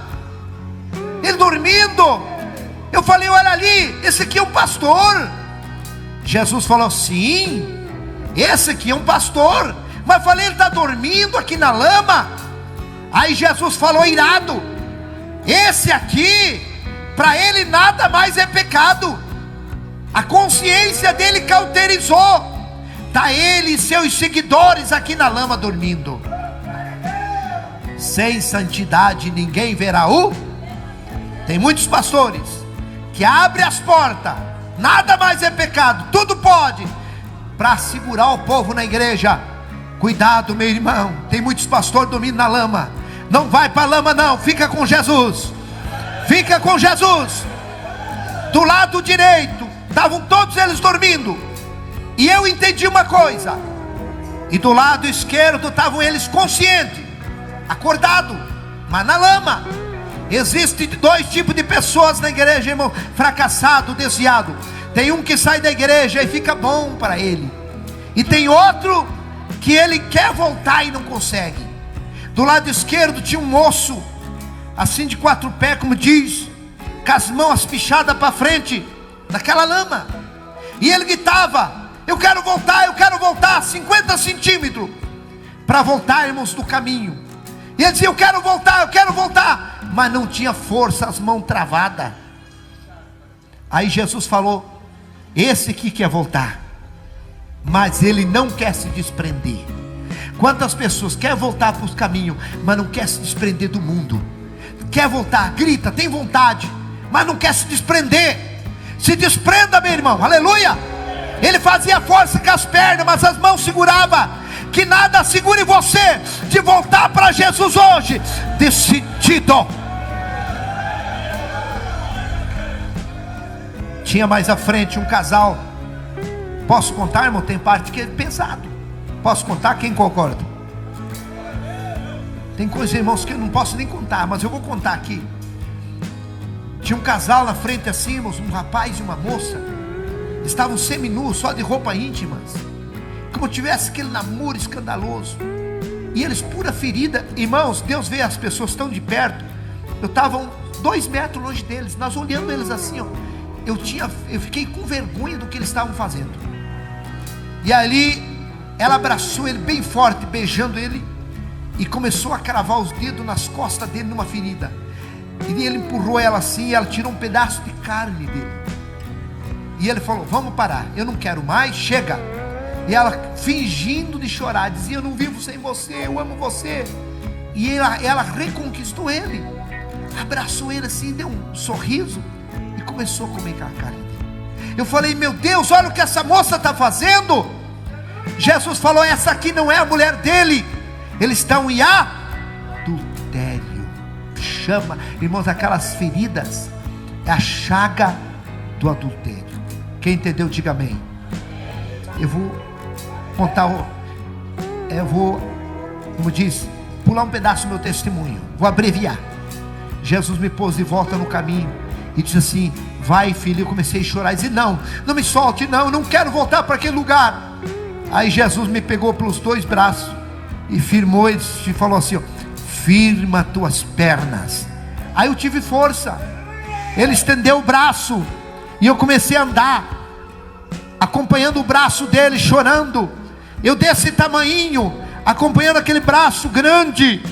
ele dormindo. Eu falei: olha ali, esse aqui é um pastor. Jesus falou: sim, esse aqui é um pastor. Mas eu falei: ele está dormindo aqui na lama. Aí Jesus falou irado: esse aqui, para ele nada mais é pecado. A consciência dele cauterizou. Está ele e seus seguidores aqui na lama dormindo. Sem santidade ninguém verá o. Tem muitos pastores que abrem as portas, nada mais é pecado, tudo pode, para segurar o povo na igreja. Cuidado, meu irmão, tem muitos pastores dormindo na lama. Não vai para a lama não, fica com Jesus. Fica com Jesus. Do lado direito estavam todos eles dormindo, e eu entendi uma coisa. E do lado esquerdo estavam eles conscientes, acordados, mas na lama. Existem 2 tipos de pessoas na igreja, irmão: fracassado, desviado. Tem um que sai da igreja e fica bom para ele, e tem outro que ele quer voltar e não consegue. Do lado esquerdo tinha um moço, assim de 4 pés, como diz, com as mãos pichadas para frente, naquela lama. E ele gritava: eu quero voltar, 50 centímetros para voltar, irmãos, do caminho. E ele dizia: eu quero voltar, mas não tinha força, as mãos travadas. Aí Jesus falou: esse aqui quer voltar, mas ele não quer se desprender. Quantas pessoas querem voltar para os caminhos, mas não quer se desprender do mundo? Quer voltar, grita, tem vontade, mas não quer se desprender. Se desprenda, meu irmão, aleluia. Ele fazia força com as pernas, mas as mãos segurava. Que nada segure você de voltar para Jesus hoje, decidido. Tinha mais à frente um casal. Posso contar, irmão? Tem parte que é pesado. Posso contar? Quem concorda? Tem coisas, irmãos, que eu não posso nem contar, mas eu vou contar aqui. Tinha um casal na frente assim, irmãos, um rapaz e uma moça. Estavam seminus, só de roupa íntimas, como tivesse aquele namoro escandaloso. E eles pura ferida. Irmãos, Deus vê as pessoas tão de perto. Eu estava 2 metros longe deles, nós olhando eles assim, ó. Eu fiquei com vergonha do que eles estavam fazendo. E ali ela abraçou ele bem forte, beijando ele, e começou a cravar os dedos nas costas dele numa ferida. E ele empurrou ela assim, e ela tirou um pedaço de carne dele. E ele falou: vamos parar, eu não quero mais, chega. E ela, fingindo de chorar, dizia: eu não vivo sem você, eu amo você. E ela reconquistou ele, abraçou ele assim, deu um sorriso e começou a comer aquela carne dele. Eu falei: meu Deus, olha o que essa moça está fazendo. Jesus falou: essa aqui não é a mulher dele, eles estão em adultério. Chama, irmãos, aquelas feridas é a chaga do adultério. Quem entendeu, diga amém. Eu vou contar, como diz, pular um pedaço do meu testemunho, vou abreviar. Jesus me pôs de volta no caminho e disse assim: vai, filho. Eu comecei a chorar e disse: não me solte, não, eu não quero voltar para aquele lugar. Aí Jesus me pegou pelos 2 braços e firmou e falou assim: ó, firma tuas pernas. Aí eu tive força. Ele estendeu o braço e eu comecei a andar, acompanhando o braço dele, chorando. Eu desse tamanhinho, acompanhando aquele braço grande,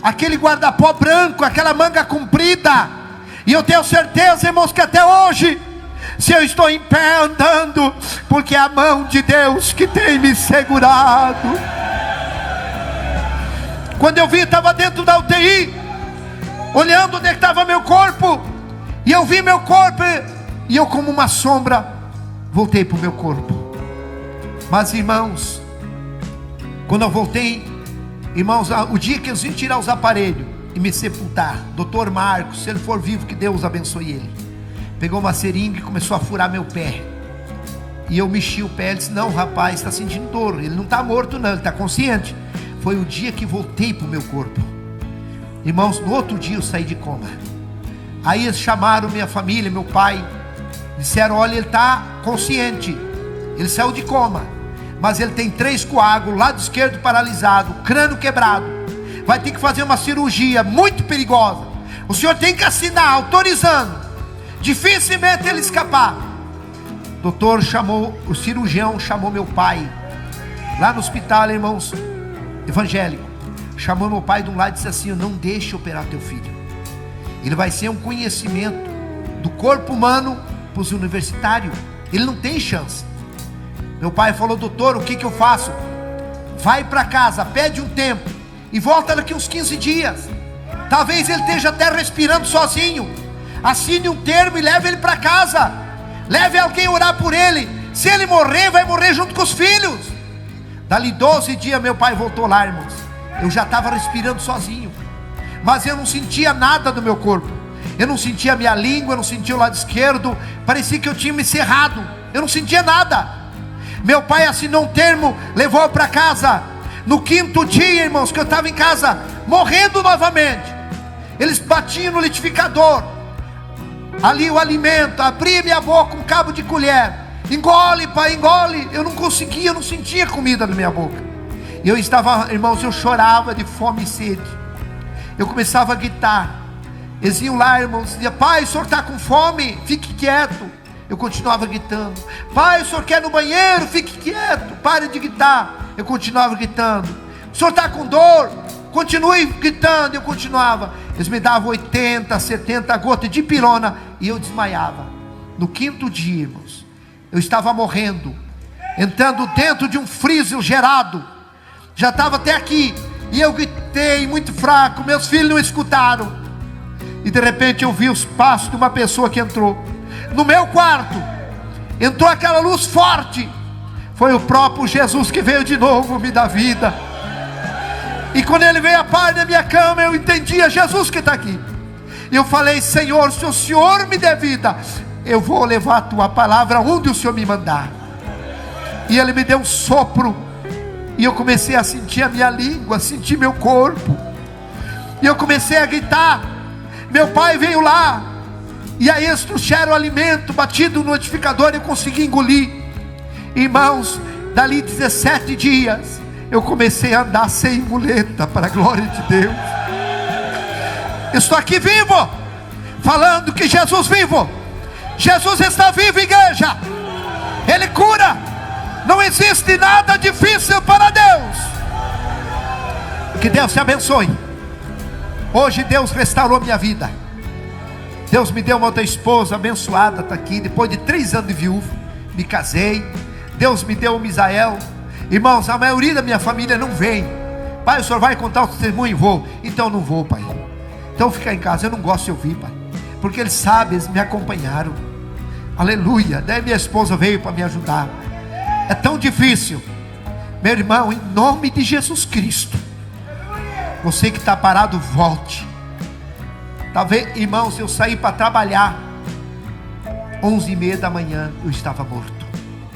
aquele guarda-pó branco, aquela manga comprida. E eu tenho certeza, irmãos, que até hoje, se eu estou em pé andando, porque é a mão de Deus que tem me segurado. Quando eu vi, estava dentro da UTI, olhando onde estava meu corpo, e eu vi meu corpo, e eu, como uma sombra, voltei para o meu corpo. Mas, irmãos, quando eu voltei, irmãos, o dia que eles iam tirar os aparelhos e me sepultar, doutor Marcos, se ele for vivo, que Deus abençoe ele, pegou uma seringa e começou a furar meu pé. E eu mexi o pé. Ele disse: não, rapaz, está sentindo dor. Ele não está morto não, ele está consciente. Foi o dia que voltei para o meu corpo. Irmãos, no outro dia eu saí de coma. Aí eles chamaram minha família, meu pai, disseram: olha, ele está consciente, ele saiu de coma, mas ele tem 3 coágulos, lado esquerdo paralisado, crânio quebrado, vai ter que fazer uma cirurgia muito perigosa. O senhor tem que assinar, autorizando, dificilmente ele escapar. O doutor chamou, o cirurgião chamou meu pai, lá no hospital, irmãos, evangélico, chamou meu pai de um lado e disse assim: não deixe operar teu filho, ele vai ser um conhecimento do corpo humano para os universitários, ele não tem chance. Meu pai falou: doutor, o que eu faço? Vai para casa, pede um tempo e volta daqui uns 15 dias, talvez ele esteja até respirando sozinho. Assine um termo e leve ele para casa, leve alguém orar por ele. Se ele morrer, vai morrer junto com os filhos. Dali 12 dias meu pai voltou lá, irmãos. Eu já estava respirando sozinho, mas eu não sentia nada do meu corpo. Eu não sentia a minha língua, eu não sentia o lado esquerdo. Parecia que eu tinha me cerrado, eu não sentia nada. Meu pai assinou um termo, levou para casa. No 5º dia, irmãos, que eu estava em casa, morrendo novamente, eles batiam no liquidificador, ali o alimento, abria minha boca com um cabo de colher, engole, pai, engole. Eu não conseguia, eu não sentia comida na minha boca. E eu estava, irmãos, eu chorava de fome e sede. Eu começava a gritar. Eles iam lá, irmãos, diziam: pai, o senhor está com fome? Fique quieto. Eu continuava gritando. Pai, o senhor quer ir no banheiro? Fique quieto, pare de gritar. Eu continuava gritando. O senhor está com dor? Continue gritando. Eu continuava. Eles me davam 80, 70 gotas de pirona e eu desmaiava. No 5º dia, irmãos, eu estava morrendo, entrando dentro de um freezer gerado. Já estava até aqui. E eu gritei muito fraco. Meus filhos não escutaram. E de repente eu vi os passos de uma pessoa que entrou no meu quarto. Entrou aquela luz forte. Foi o próprio Jesus que veio de novo me dar vida. E quando ele veio a par da minha cama, eu entendi: é Jesus que está aqui. E eu falei: Senhor, se o Senhor me der vida, eu vou levar a tua palavra onde o Senhor me mandar. E ele me deu um sopro. E eu comecei a sentir a minha língua, sentir meu corpo. E eu comecei a gritar. Meu pai veio lá. E aí eles trouxeram o alimento batido no notificador. Eu consegui engolir. Irmãos, dali 17 dias, eu comecei a andar sem muleta, para a glória de Deus. Estou aqui vivo, falando que Jesus vivo. Jesus está vivo, igreja. Ele cura. Não existe nada difícil para Deus. Que Deus te abençoe. Hoje Deus restaurou minha vida. Deus me deu uma outra esposa abençoada, está aqui. Depois de 3 anos de viúva, me casei. Deus me deu o Misael. Irmãos, a maioria da minha família não vem. Pai, o senhor vai contar o testemunho? Vou. Então não vou, pai. Então fica em casa. Eu não gosto de ouvir, pai, porque eles sabem, eles me acompanharam. Aleluia. Daí minha esposa veio para me ajudar. É tão difícil. Meu irmão, em nome de Jesus Cristo, você que está parado, volte. Talvez, irmãos, eu saí para trabalhar 11h30 da manhã, eu estava morto.